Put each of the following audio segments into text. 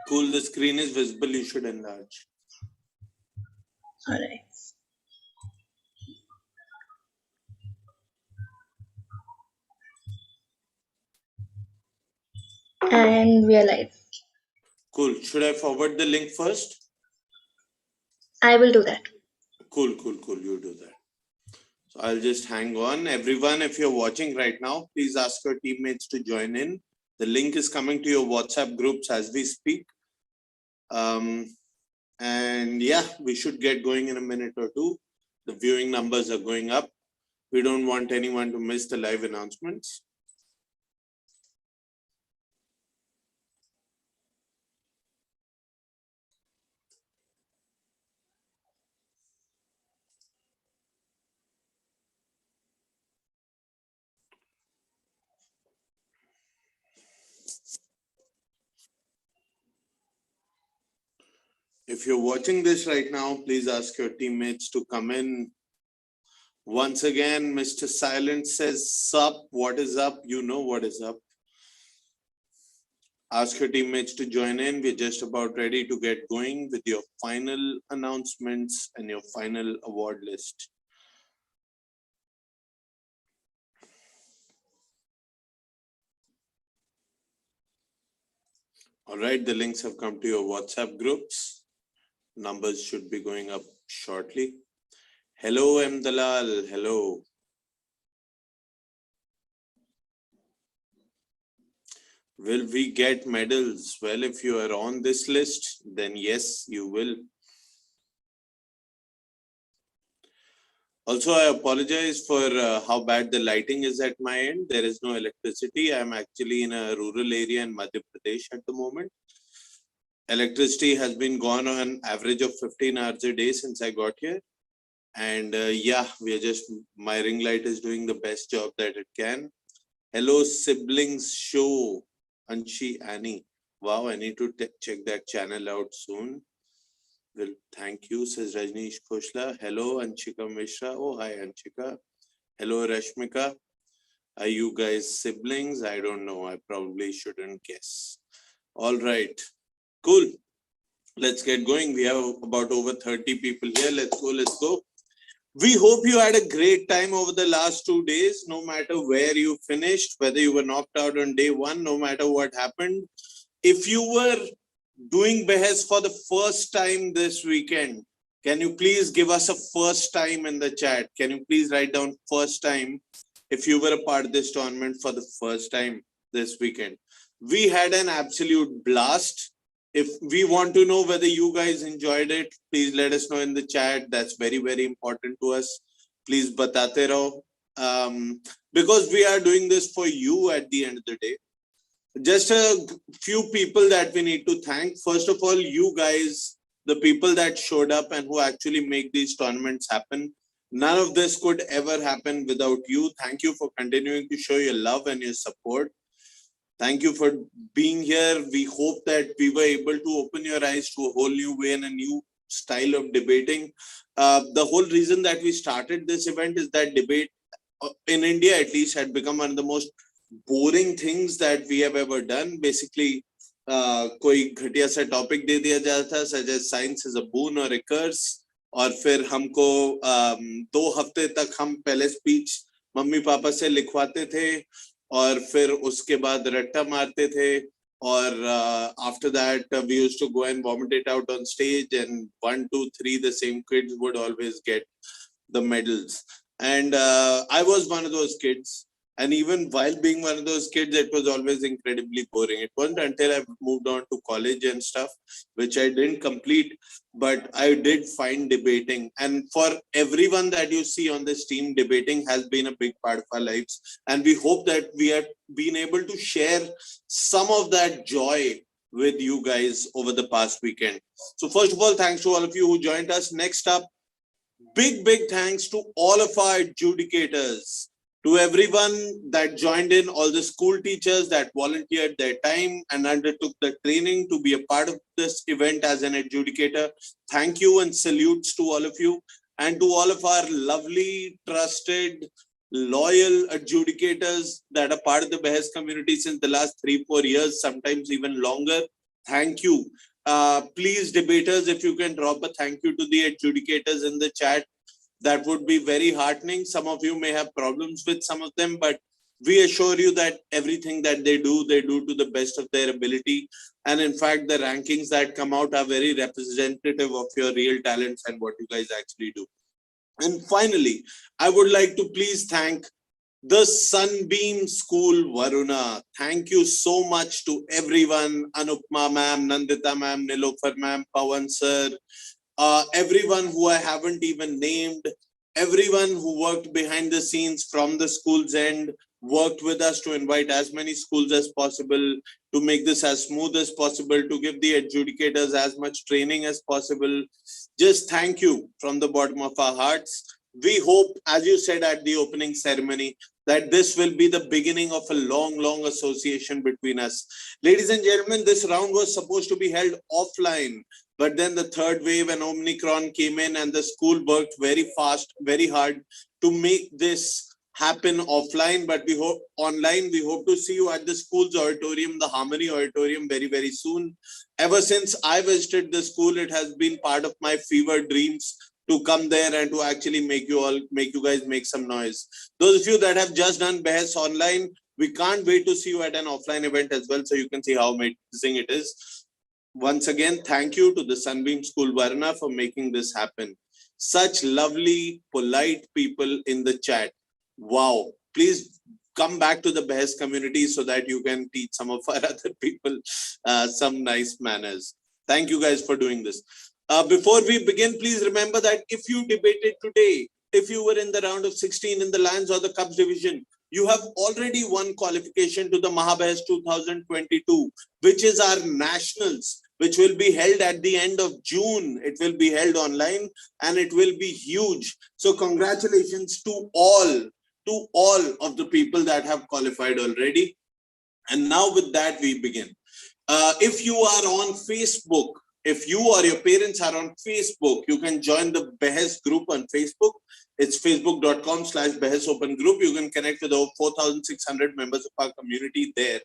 Cool, the screen is visible, you should enlarge. All right. And we are live. Cool. Should I forward the link first? I will do that. Cool. You do that. So I'll just hang on. Everyone, if you're watching right now, please ask your teammates to join in. The link is coming to your WhatsApp groups as we speak. And yeah, we should get going in a minute or two. The viewing numbers are going up. We don't want anyone to miss the live announcements. If you're watching this right now, please ask your teammates to come in. Once again, Mr. Silent says, sup, what is up? You know what is up. Ask your teammates to join in. We're just about ready to get going with your final announcements and your final award list. All right, the links have come to your WhatsApp groups. Numbers should be going up shortly. Hello, M. Dalal. Hello. Will we get medals? Well, if you are on this list, then yes, you will. Also, I apologize for how bad the lighting is at my end. There is no electricity. I'm actually in a rural area in Madhya Pradesh at the moment. Electricity has been gone on an average of 15 hours a day since I got here. And yeah, we are just, my ring light is doing the best job that it can. Hello, siblings show, Anshi, Annie. Wow, I need to check that channel out soon. Well, thank you, says Rajneesh Khoshla. Hello, Anshika Mishra. Oh, hi, Anshika. Hello, Rashmika. Are you guys siblings? I don't know. I probably shouldn't guess. All right. Cool. Let's get going. We have about over 30 people here. Let's go. We hope you had a great time over the last 2 days, no matter where you finished, whether you were knocked out on day one, no matter what happened. If you were doing Behes for the first time this weekend, can you please give us a first time in the chat? Can you please write down first time if you were a part of this tournament for the first time this weekend? We had an absolute blast. If we want to know whether you guys enjoyed it, please let us know in the chat. That's very, very important to us. Please batate raho. Because we are doing this for you at the end of the day. Just a few people that we need to thank. First of all, you guys, the people that showed up and who actually make these tournaments happen. None of this could ever happen without you. Thank you for continuing to show your love and your support. Thank you for being here. We hope that we were able to open your eyes to a whole new way and a new style of debating. The whole reason that we started this event is that debate in India at least had become one of the most boring things that we have ever done. Basically, कोई घटिया सा topic दे दिया जाता था, such as science is a boon or a curse, और फिर हमको 2 हफ्ते तक हम पहले स्पीच मम्मी पापा से लिखवाते थे और फिर उसके बाद रट्टा मारते थे और after that we used to go and vomit it out on stage, and 1, 2, 3 the same kids would always get the medals. And I was one of those kids. And even while being one of those kids, it was always incredibly boring. It wasn't until I moved on to college and stuff, which I didn't complete, but I did find debating. And for everyone that you see on this team, debating has been a big part of our lives. And we hope that we have been able to share some of that joy with you guys over the past weekend. So first of all, thanks to all of you who joined us. Next up, big thanks to all of our adjudicators, to everyone that joined in, all the school teachers that volunteered their time and undertook the training to be a part of this event as an adjudicator. Thank you and salutes to all of you, and to all of our lovely, trusted, loyal adjudicators that are part of the Behes community since the last 3-4 years, sometimes even longer. Thank you. Please, debaters, if you can drop a thank you to the adjudicators in the chat, that would be very heartening. Some of you may have problems with some of them, but we assure you that everything that they do to the best of their ability. And in fact, the rankings that come out are very representative of your real talents and what you guys actually do. And finally, I would like to please thank the Sunbeam School, Varuna. Thank you so much to everyone, Anupma ma'am, Nandita ma'am, Nilofar ma'am, Pawan sir, everyone who I haven't even named, everyone who worked behind the scenes from the school's end, worked with us to invite as many schools as possible, to make this as smooth as possible, to give the adjudicators as much training as possible. Just thank you from the bottom of our hearts. We hope, as you said at the opening ceremony, that this will be the beginning of a long, long association between us. Ladies and gentlemen, this round was supposed to be held offline, but then the third wave and Omicron came in and the school worked very fast, very hard to make this happen offline. But we hope online, we hope to see you at the school's auditorium, the Harmony Auditorium, very, very soon. Ever since I visited the school, it has been part of my fever dreams to come there and to actually make you guys make some noise. Those of you that have just done Behes online, we can't wait to see you at an offline event as well, so you can see how amazing it is. Once again, thank you to the Sunbeam School, Varna, for making this happen. Such lovely, polite people in the chat. Wow. Please come back to the Behes community so that you can teach some of our other people some nice manners. Thank you guys for doing this. Before we begin, please remember that if you debated today, if you were in the round of 16 in the Lions or the Cubs division, you have already won qualification to the Mahabehes 2022, which is our nationals, which will be held at the end of June. It will be held online and it will be huge. So congratulations to all of the people that have qualified already. And now with that, we begin. If you are on Facebook, if you or your parents are on Facebook, you can join the Behes group on Facebook. It's facebook.com/Behes Open Group. You can connect with over 4,600 members of our community there.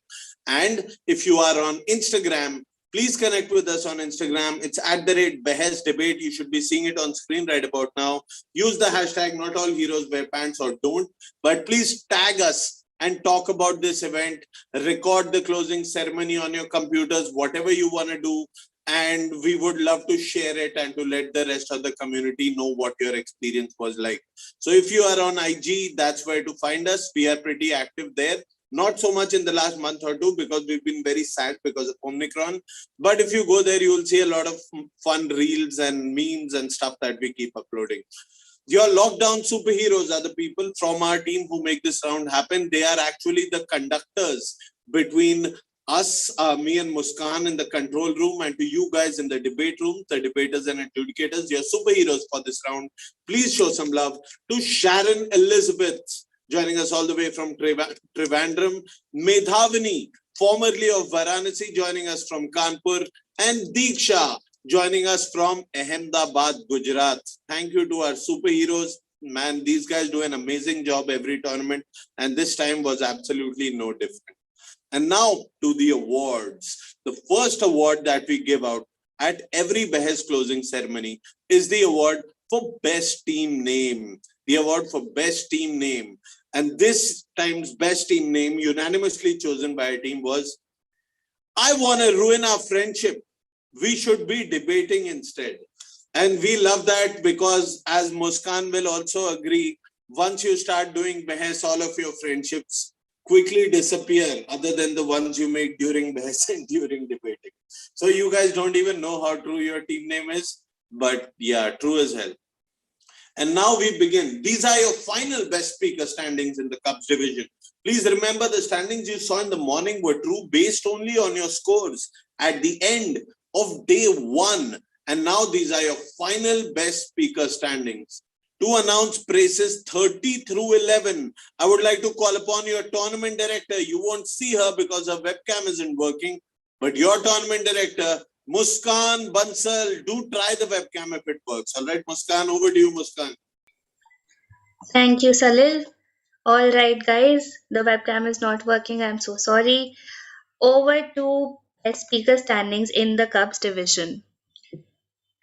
And if you are on Instagram, please connect with us on Instagram. It's @Behes Debate. You should be seeing it on screen right about now. Use the hashtag not all heroes wear pants, or don't, but please tag us and talk about this event. Record the closing ceremony on your computers, whatever you want to do. And we would love to share it and to let the rest of the community know what your experience was like. So if you are on IG, that's where to find us. We are pretty active there. Not so much in the last month or two because we've been very sad because of Omicron. But if you go there, you will see a lot of fun reels and memes and stuff that we keep uploading. Your lockdown superheroes are the people from our team who make this round happen. They are actually the conductors between us, me and Muskan in the control room, and to you guys in the debate room, the debaters and adjudicators, your superheroes for this round. Please show some love to Sharon Elizabeth, joining us all the way from Trivandrum, Medhavani, formerly of Varanasi, joining us from Kanpur, and Diksha, joining us from Ahmedabad, Gujarat. Thank you to our superheroes. Man, these guys do an amazing job every tournament, and this time was absolutely no different. And now to the awards. The first award that we give out at every Behes closing ceremony is the award for Best Team Name. The award for Best Team Name. And this time's Best Team Name, unanimously chosen by our team, was "I Want to Ruin Our Friendship. We should be debating instead." And we love that because, as Muskan will also agree, once you start doing Behes, all of your friendships quickly disappear, other than the ones you make during Behes and during debating. So you guys don't even know how true your team name is, but yeah, true as hell. And now we begin. These are your final best speaker standings in the Cubs division. Please remember the standings you saw in the morning were true based only on your scores at the end of day 1. And now these are your final best speaker standings. To announce places 30 through 11, I would like to call upon your tournament director. You won't see her because her webcam isn't working, but your tournament director, Muskan Bansal, do try the webcam if it works. All right, Muskan, over to you, Muskan. Thank you, Salil. All right, guys, the webcam is not working. I'm so sorry. Over to best speaker standings in the Cubs division.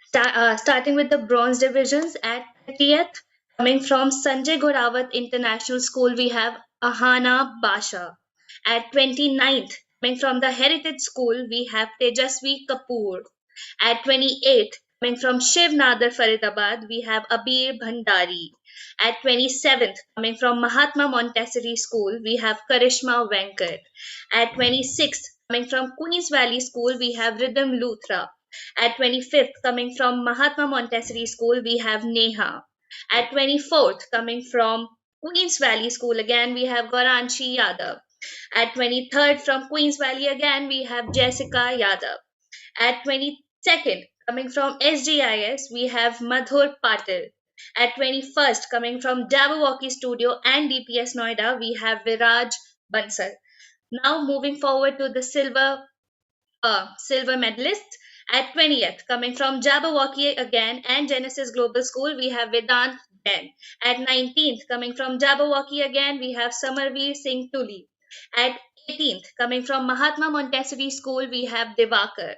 Starting with the bronze divisions at 30th, coming from Sanjay Ghorawat International School, we have Ahana Basha. At 29th, coming from the Heritage School, we have Tejasvi Kapoor. At 28th, coming from Shiv Nadar Faridabad, we have Abir Bhandari. At 27th, coming from Mahatma Montessori School, we have Karishma Venkat. At 26th, coming from Queens Valley School, we have Rhythm Luthra. At 25th, coming from Mahatma Montessori School, we have Neha. At 24th, coming from Queens Valley School, again we have Goranshi Yadav. At 23rd, from Queens Valley, again we have Jessica Yadav. At 22nd, coming from SGIS, we have Madhur Patil. At 21st, coming from Jabberwocky Studio and DPS Noida, we have Viraj Bansal. Now moving forward to the silver medalists. At 20th, coming from Jabberwocky again and Genesis Global School, we have Vedant Jain. At 19th, coming from Jabberwocky again, we have Samarveer Singh Tuli. At 18th, coming from Mahatma Montessori School, we have Devakar.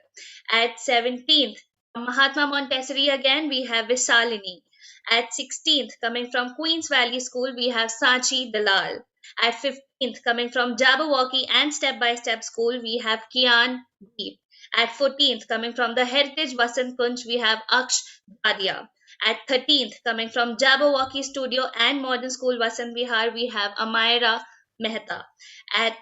At 17th, from Mahatma Montessori again, we have Visalini. At 16th, coming from Queens Valley School, we have Sachi Dalal. At 15th, coming from Jabberwocky and Step by Step School, we have Kian Deep. At 14th, coming from the Heritage Vasant Kunj, we have Aksh Dadia. At 13th, coming from Jabberwocky Studio and Modern School Vasant Vihar, we have Amaira Mehta. At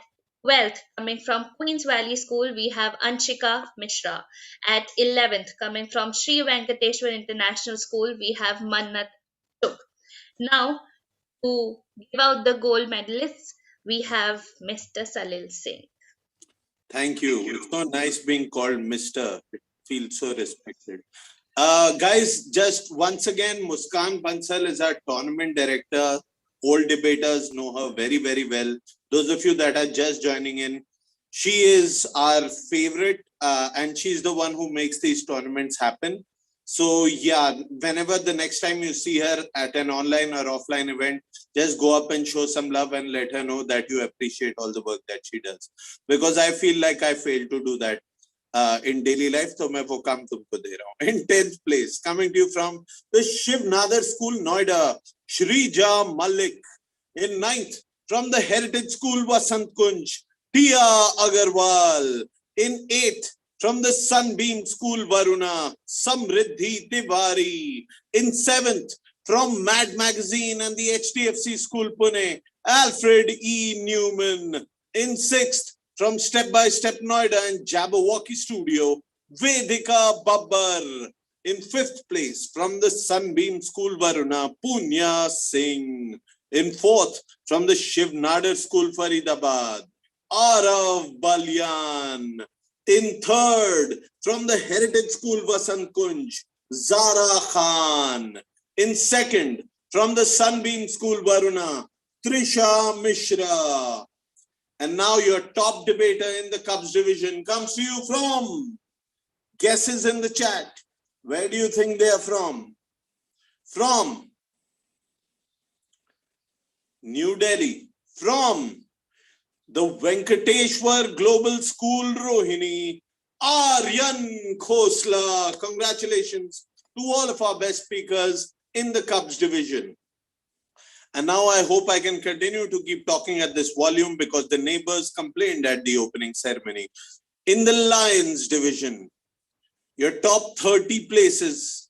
12th, coming from Queens Valley School, we have Anshika Mishra. At 11th, coming from Sri Venkateshwar International School, we have Mannat Chuk. Now, to give out the gold medalists, we have Mr. Salil Singh. Thank you. It's so nice being called Mr. It feels so respected. Guys, just once again, Muskan Bansal is our tournament director. Old debaters know her very, very well. Those of you that are just joining in, she is our favorite and she's the one who makes these tournaments happen. So yeah, whenever the next time you see her at an online or offline event, just go up and show some love and let her know that you appreciate all the work that she does. Because I feel like I failed to do that in daily life, so मैं वो काम तुमको दे रहा हूँ. In 10th place, coming to you from the Shiv Nadar School, Noida, Shrija Malik. In 9th, from the Heritage School, Vasant Kunj, Tia Agarwal. In 8th, from the Sunbeam School, Varuna, Samriddhi Tiwari. In 7th, from Mad Magazine and the HDFC School, Pune, Alfred E. Newman. In 6th, from Step by Step Noida and Jabberwocky Studio, Vedika Babbar. In 5th place, from the Sunbeam School, Varuna, Punya Singh. In 4th, from the Shiv Nadar School, Faridabad, Arav Balyan. In 3rd, from the Heritage School, Vasant Kunj, Zara Khan. In 2nd, from the Sunbeam School, Varuna, Trisha Mishra. And now your top debater in the Cubs division comes to you from guesses in the chat. Where do you think they are from? From New Delhi. From the Venkateshwar Global School, Rohini, Aryan Khosla. Congratulations to all of our best speakers in the Cubs division. And now I hope I can continue to keep talking at this volume because the neighbors complained at the opening ceremony. In the Lions division, your top 30 places.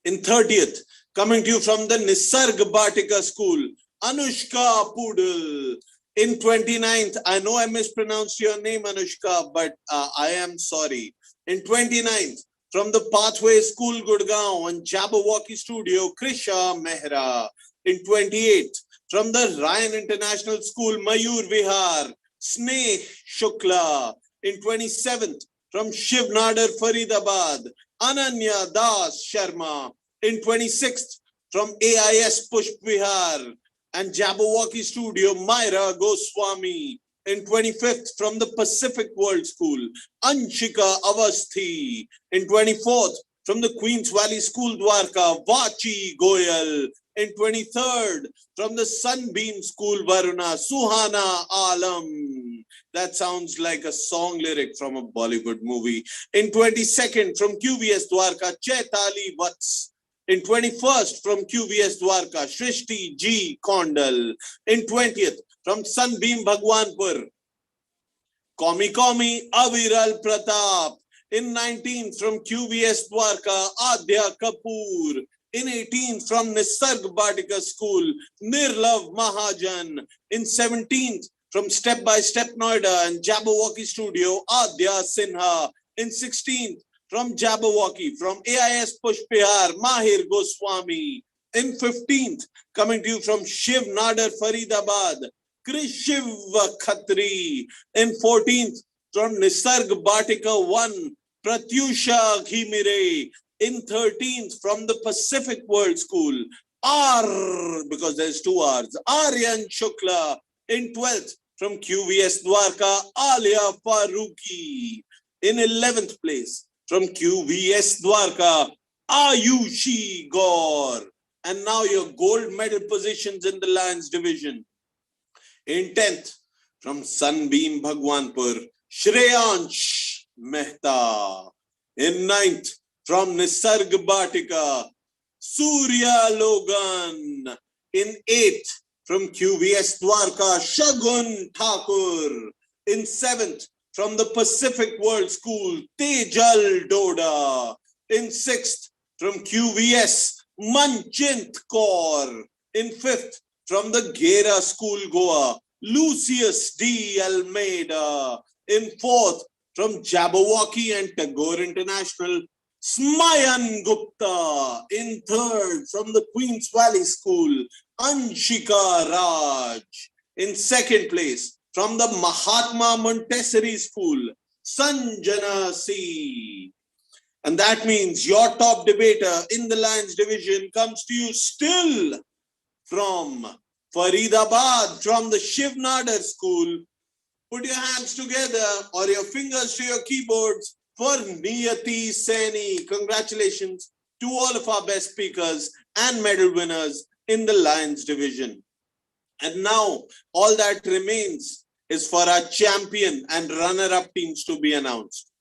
In 30th, coming to you from the Nisarg Bhatika School, Anushka Poodle. In 29th, I know I mispronounced your name, Anushka, but I am sorry. In 29th, from the Pathway School, Gurgaon and Jabberwocky Studio, Krisha Mehra. In 28th, from the Ryan International School, Mayur Vihar, Sneh Shukla. In 27th, from Shiv Nadar Faridabad, Ananya Das Sharma. In 26th, from AIS Pushp Vihar and Jabberwocky Studio, Myra Goswami. In 25th, from the Pacific World School, Anshika Avasthi. In 24th, from the Queens Valley School, Dwarka, Vachi Goyal. In 23rd, from the Sunbeam School, Varuna, Suhana Alam. That sounds like a song lyric from a Bollywood movie. In 22nd, from QVS Dwarka, Chaitali Vats. In 21st, from QVS Dwarka, Shrishti G. Kondal. In 20th, from Sunbeam Bhagwanpur, Komi Komi Aviral Pratap. In 19th, from QVS Dwarka, Adya Kapoor. In 18th, from Nisarg Bhatika School, Nirlav Mahajan. In 17th, from Step by Step Noida and Jabberwocky Studio, Adya Sinha. In 16th, from Jabberwocky, from AIS Pushpihar, Mahir Goswami. In 15th, coming to you from Shiv Nadar Faridabad, Krishiv Khatri. In 14th, from Nisarg Bhatika 1, Pratyusha Ghimire. In 13th, from the Pacific World School, R, because there's two R's, Aryan Shukla. In 12th, from QVS Dwarka, Alia Faruqi. In 11th place, from QVS Dwarka, Ayushi Gaur. And now your gold medal positions in the Lions division. In 10th, from Sunbeam Bhagwanpur, Shreyansh Mehta. In 9th, from Nisarg Bhatika, Surya Logan. In 8th, from QVS Dwarka, Shagun Thakur. In 7th, from the Pacific World School, Tejal Doda. In 6th, from QVS, Manchint Kaur. In 5th, from the Gera School, Goa, Lucius D. Almeida. In 4th, from Jabberwocky and Tagore International, Smayan Gupta. In 3rd, from the Queens Valley School, Anshika Raj. In 2nd place, from the Mahatma Montessori School, Sanjana C. And that means your top debater in the Lions division comes to you still from Faridabad, from the Shiv Nadar School. Put your hands together or your fingers to your keyboards for Niyati Saini. Congratulations to all of our best speakers and medal winners in the Lions division. And now all that remains is for our champion and runner-up teams to be announced.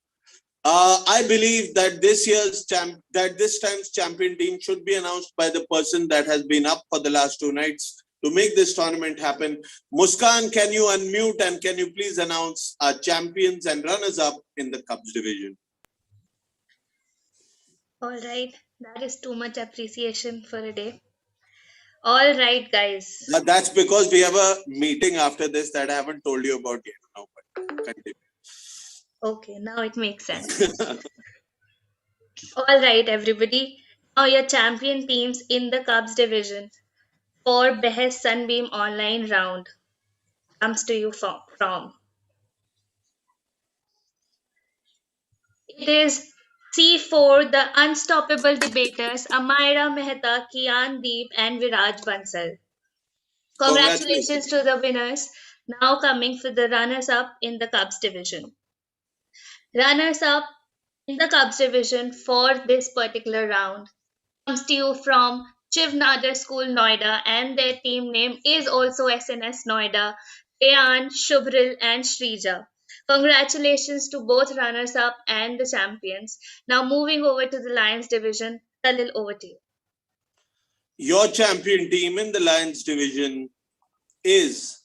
I believe that this time's champion team should be announced by the person that has been up for the last 2 nights to make this tournament happen. Muskan, can you unmute and can you please announce our champions and runners-up in the Cubs division? All right, that is too much appreciation for a day. All right, guys. That's because we have a meeting after this that I haven't told you about yet. No, but continue. Okay, now it makes sense. All right, everybody. Now your champion teams in the Cubs division for Behes Sunbeam online round comes to you from. It is C4, the unstoppable debaters, Amira Mehta, Kian Deep, and Viraj Bansal. Congratulations to the winners. Now coming for the runners up in the Cubs division. Runners up in the Cubs division for this particular round comes to you from Shiv Nadar School Noida, and their team name is also SNS Noida, Ayan, Shubhril, and Shrija. Congratulations to both runners up and the champions. Now moving over to the Lions division, Talil, over to you. Your champion team in the Lions division is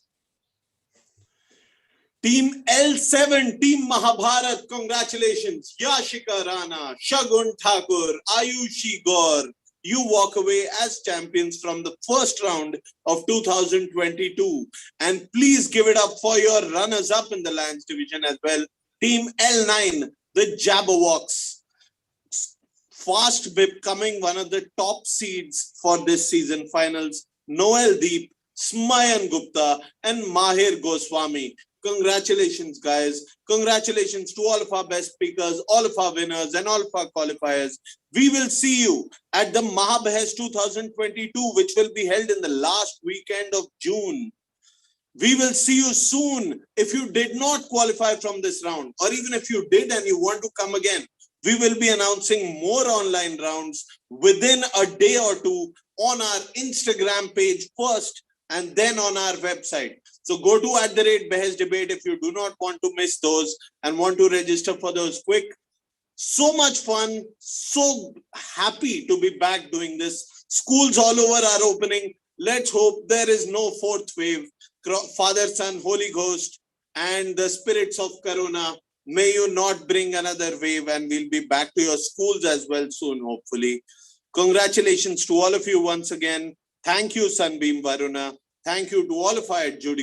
Team L7, Team Mahabharat. Congratulations. Yashika Rana, Shagun Thakur, Ayushi Gaur. You walk away as champions from the first round of 2022. And please give it up for your runners-up in the Lions division as well. Team L9, the Jabberwocks. Fast becoming one of the top seeds for this season finals. Noel Deep, Smayan Gupta, and Mahir Goswami. Congratulations, guys. Congratulations to all of our best speakers, all of our winners, and all of our qualifiers. We will see you at the Behes 2022, which will be held in the last weekend of June. We will see you soon. If you did not qualify from this round, or even if you did and you want to come again, We will be announcing more online rounds within a day or two on our Instagram page first and then on our website. So go to @Behes Debate if you do not want to miss those and want to register for those quick. So much fun, so happy to be back doing this. Schools all over are opening. Let's hope there is no fourth wave. Father, Son, Holy Ghost, and the spirits of Corona, may you not bring another wave, and we'll be back to your schools as well soon, hopefully. Congratulations to all of you once again. Thank you, Sunbeam, Varuna. Thank you to all of our adjudicates.